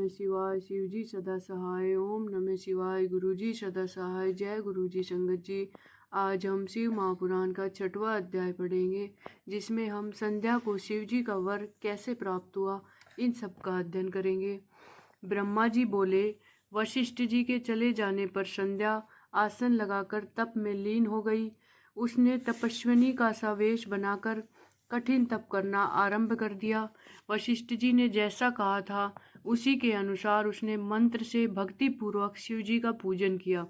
नमः शिवाय। शिव जी सदा सहाय। ओम नमः शिवाय। गुरु जी सदा सहाय। जय गुरु जी संगत जी। आज हम शिव महापुराण का 6वां अध्याय पढ़ेंगे, जिसमें हम संध्या को शिव जी का वर कैसे प्राप्त हुआ इन सब का अध्ययन करेंगे। ब्रह्मा जी बोले, वशिष्ठ जी के चले जाने पर संध्या आसन लगाकर तप में लीन हो गई। उसने तपस्विनी का सा वेश बनाकर कठिन तप करना आरंभ कर दिया। वशिष्ठ जी ने जैसा कहा था उसी के अनुसार उसने मंत्र से भक्ति पूर्वक शिव जी का पूजन किया।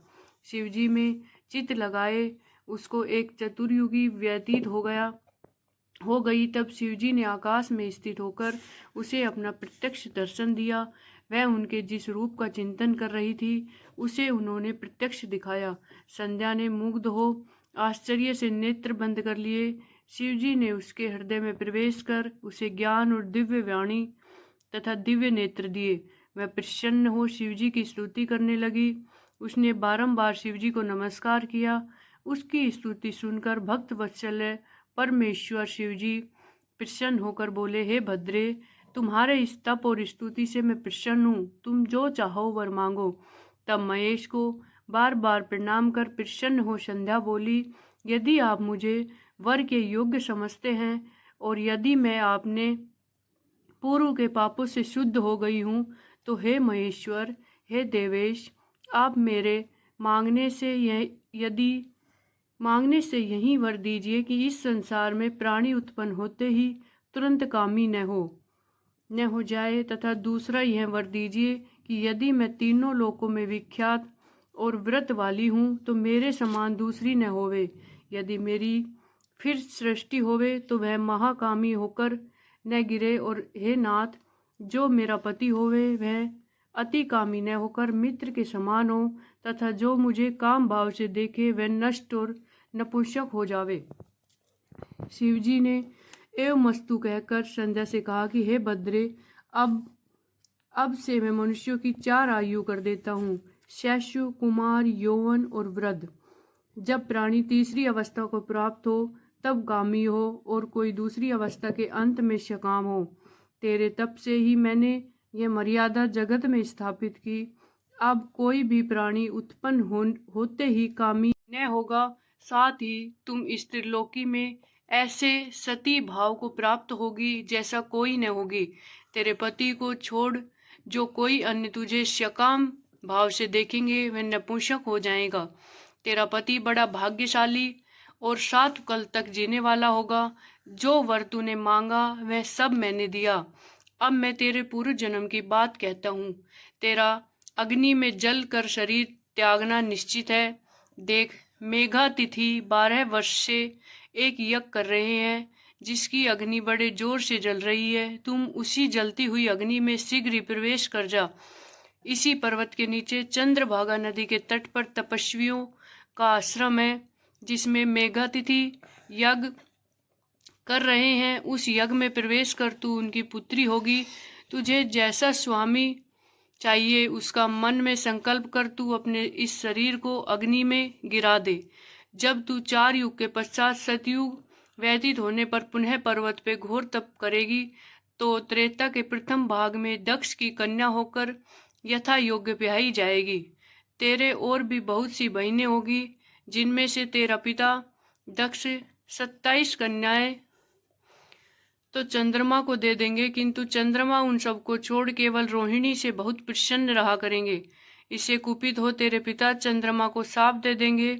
शिव जी में चित्त लगाए उसको एक चतुर्युगी व्यतीत हो गई। तब शिव जी ने आकाश में स्थित होकर उसे अपना प्रत्यक्ष दर्शन दिया। वह उनके जिस रूप का चिंतन कर रही थी उसे उन्होंने प्रत्यक्ष दिखाया। संध्या ने मुग्ध हो आश्चर्य से नेत्र बंद कर लिए। शिव जी ने उसके हृदय में प्रवेश कर उसे ज्ञान और दिव्य वाणी तथा दिव्य नेत्र दिए। वह प्रसन्न हो शिव जी की स्तुति करने लगी। उसने बारंबार शिव जी को नमस्कार किया। उसकी स्तुति सुनकर भक्त वत्सल्य परमेश्वर शिव जी प्रसन्न होकर बोले, हे भद्रे, तुम्हारे इस तप और स्तुति से मैं प्रसन्न हूँ। तुम जो चाहो वर मांगो। तब महेश को बार बार प्रणाम कर प्रसन्न हो संध्या बोली, यदि आप मुझे वर के योग्य समझते हैं और यदि मैं आपने पूर्व के पापों से शुद्ध हो गई हूँ, तो हे महेश्वर, हे देवेश, आप मेरे मांगने से यही वर दीजिए कि इस संसार में प्राणी उत्पन्न होते ही तुरंत कामी न हो जाए, तथा दूसरा यह वर दीजिए कि यदि मैं तीनों लोकों में विख्यात और व्रत वाली हूँ तो मेरे समान दूसरी न होवे। यदि मेरी फिर सृष्टि होवे तो वह महाकामी होकर न गिरे, और हे नाथ, जो मेरा पति होवे वह अति कामी न होकर मित्र के समान हो, तथा जो मुझे काम भाव से देखे वह नष्ट और नपुंसक हो जावे। शिव जी ने एवं मस्तु कहकर संध्या से कहा कि हे भद्रे, अब से मैं मनुष्यों की 4 आयु कर देता हूँ, शैशु, कुमार, यौवन और वृद्ध। जब प्राणी तीसरी अवस्था को प्राप्त हो तब कामी हो, और कोई दूसरी अवस्था के अंत में सकाम हो। तेरे तप से ही मैंने यह मर्यादा जगत में स्थापित की। अब कोई भी प्राणी उत्पन्न होते ही कामी न होगा। साथ ही तुम इस त्रिलोकी में ऐसे सती भाव को प्राप्त होगी जैसा कोई न होगी। तेरे पति को छोड़ जो कोई अन्य तुझे सकाम भाव से देखेंगे वह नपुंसक हो जाएगा। तेरा पति बड़ा भाग्यशाली और 7 कल तक जीने वाला होगा। जो वर तूने मांगा वह सब मैंने दिया। अब मैं तेरे पूर्व जन्म की बात कहता हूँ। तेरा अग्नि में जल कर शरीर त्यागना निश्चित है। देख, मेघातिथि 12 वर्ष से एक यज्ञ कर रहे हैं, जिसकी अग्नि बड़े जोर से जल रही है। तुम उसी जलती हुई अग्नि में शीघ्र ही प्रवेश कर जा। इसी पर्वत के नीचे चंद्रभागा नदी के तट पर तपस्वियों का आश्रम है, जिसमें मेघातिथि यज्ञ कर रहे हैं। उस यज्ञ में प्रवेश कर तू उनकी पुत्री होगी। तुझे जैसा स्वामी चाहिए उसका मन में संकल्प कर तू अपने इस शरीर को अग्नि में गिरा दे। जब तू 4 युग के पश्चात सतयुग व्यतीत होने पर पुनः पर्वत पे घोर तप करेगी तो त्रेता के प्रथम भाग में दक्ष की कन्या होकर यथा योग्य ब्याही जाएगी। तेरे और भी बहुत सी बहनें होगी, जिनमें से तेरा पिता दक्ष 27 कन्याएं तो चंद्रमा को दे देंगे, किंतु चंद्रमा उन सबको छोड़ केवल रोहिणी से बहुत प्रसन्न रहा करेंगे। इससे कुपित हो तेरे पिता चंद्रमा को शाप दे देंगे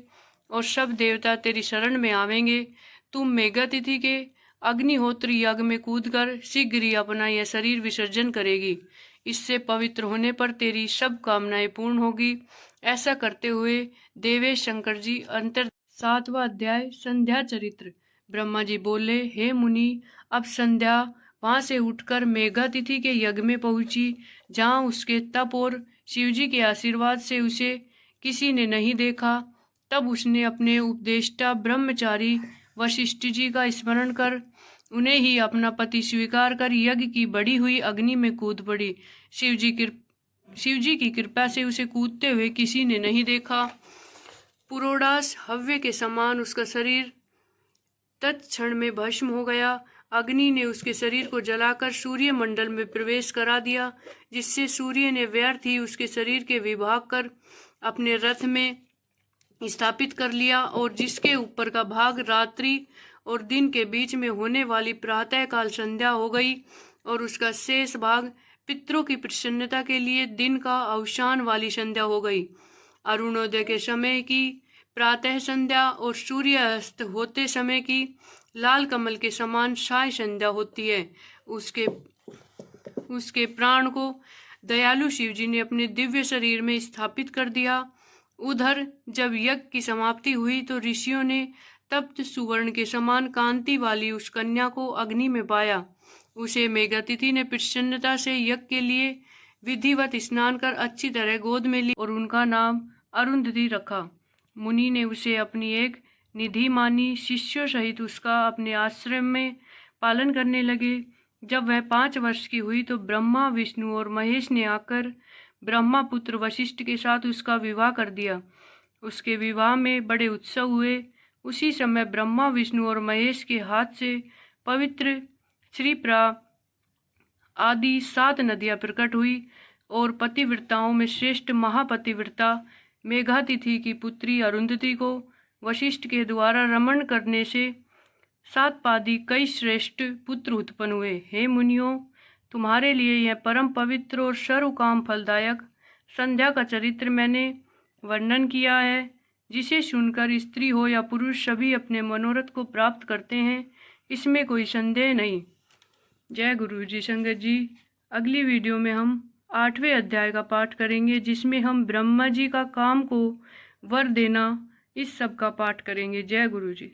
और सब देवता तेरी शरण में आवेंगे। तुम मेघातिथि के अग्निहोत्र यज्ञ में कूदकर शीघ्र ही अपना यह शरीर विसर्जन करेगी। इससे पवित्र होने पर तेरी सब कामनाएं पूर्ण होगी। ऐसा करते हुए देवेश शंकर जी अंतर 7वां अध्याय संध्या चरित्र। ब्रह्मा जी बोले, हे मुनि, अब संध्या वहां से उठकर मेघातिथि के यज्ञ में पहुंची, जहां उसके तप और शिवजी के आशीर्वाद से उसे किसी ने नहीं देखा। तब उसने अपने उपदेष्टा ब्रह्मचारी वशिष्ठ जी का स्मरण कर उन्हें ही अपना पति स्वीकार कर यज्ञ की बढ़ी हुई अग्नि में कूद पड़ी। शिव जी की कृपा से उसे कूदते हुए किसी ने नहीं देखा। पुरोडास हव्य के समान उसका शरीर तत्क्षण में भस्म हो गया। अग्नि ने उसके शरीर को जलाकर सूर्य मंडल में प्रवेश करा दिया, जिससे सूर्य ने व्यर्थ ही उसके शरीर के विभाग कर अपने रथ में स्थापित कर लिया, और जिसके ऊपर का भाग रात्रि और दिन के बीच में होने वाली प्रातः काल संध्या हो गई, और उसका शेष भाग पितरों की प्रसन्नता के लिए दिन का अवसान वाली संध्या हो गई। अरुणोदय के समय की प्रातः संध्या और सूर्यास्त होते समय की लाल कमल के समान साय संध्या होती है। उसके प्राण को दयालु शिव जी ने अपने दिव्य शरीर में स्थापित कर दिया। उधर जब यज्ञ की समाप्ति हुई तो ऋषियों ने तप्त सुवर्ण के समान कांति वाली उस कन्या को अग्नि में पाया। उसे मेघातिथि ने प्रसन्नता से यज्ञ के लिए विधिवत स्नान कर अच्छी तरह गोद में ली और उनका नाम अरुंधति रखा। मुनि ने उसे अपनी एक निधि मानी। शिष्यों सहित उसका अपने आश्रम में पालन करने लगे। जब वह 5 वर्ष की हुई तो ब्रह्मा, विष्णु और महेश ने आकर ब्रह्मा पुत्र वशिष्ठ के साथ उसका विवाह कर दिया। उसके विवाह में बड़े उत्सव हुए। उसी समय ब्रह्मा, विष्णु और महेश के हाथ से पवित्र श्रीप्रा आदि 7 नदियां प्रकट हुई, और पतिव्रताओं में श्रेष्ठ महापतिव्रता मेघातिथि की पुत्री अरुंधति को वशिष्ठ के द्वारा रमण करने से 7 पादी कई श्रेष्ठ पुत्र उत्पन्न हुए। हे मुनियों, तुम्हारे लिए यह परम पवित्र और सर्वकाम फलदायक संध्या का चरित्र मैंने वर्णन किया है, जिसे सुनकर स्त्री हो या पुरुष सभी अपने मनोरथ को प्राप्त करते हैं, इसमें कोई संदेह नहीं। जय गुरु जी। संगत जी, अगली वीडियो में हम 8वें अध्याय का पाठ करेंगे, जिसमें हम ब्रह्मा जी का काम को वर देना इस सब का पाठ करेंगे। जय गुरु जी।